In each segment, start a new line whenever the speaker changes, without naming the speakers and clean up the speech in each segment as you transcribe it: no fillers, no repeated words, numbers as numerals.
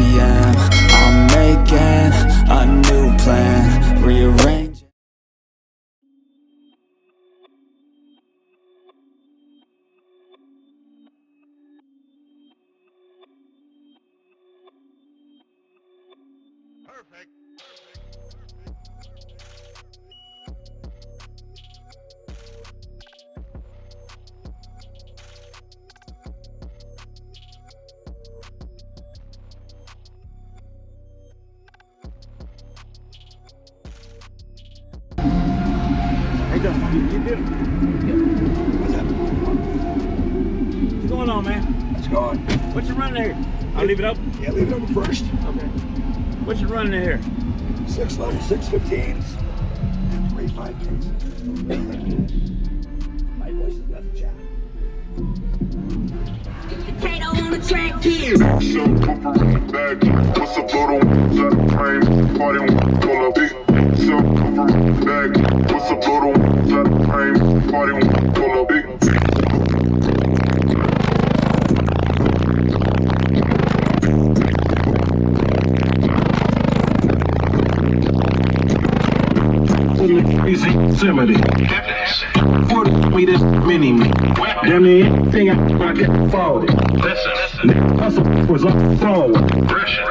p.m. I'm making a new plan, rearrange.
Perfect.
Hey, Dustin, you did it?
Yep. What's up?
What's going on, man?
What's going?
What's your run here? I'll leave it open?
Yeah, leave it open first.
Okay. What's your run here?
6 letters, 6 15s, and 3 5Ks. My voice is got the chat.
Potato on the track here.
Subwoofer in the back, what's up, load on that frame, party on pull up big. Subwoofer in the back, what's up, load on that frame, party on pull up big.
Crazy Yosemite. For me this mini me. Damn near everything I kept forward.
Listen.
Hustle was up forward.
Pressure.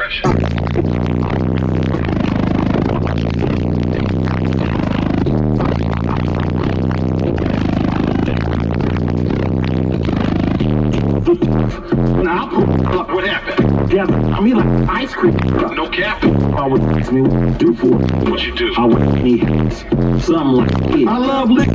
When I pull up, what happened? Yeah, I mean like ice cream.
No cap.
I would ask me what to do for it.
What you do?
I would need something like it. I love liquor.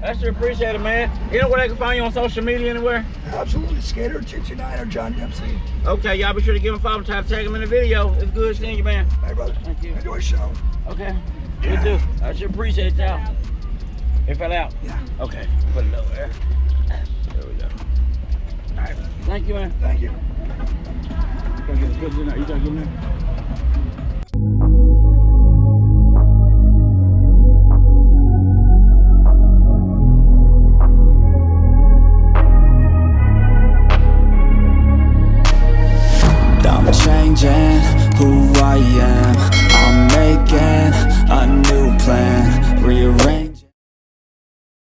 I sure appreciate it, man. You know where they can find you on social media anywhere?
Absolutely. Skater 229 or John Dempsey.
Okay, y'all be sure to give him a follow, try to tag him in the video. It's good seeing you, man.
Hey, brother.
Thank you.
Enjoy the show.
Okay, we do. I sure appreciate y'all. It fell out?
Yeah.
Okay, put it over there. There we go. All right, thank you, man.
Thank you.
Gotta get the goods in there. You gotta get in there.
I'm changing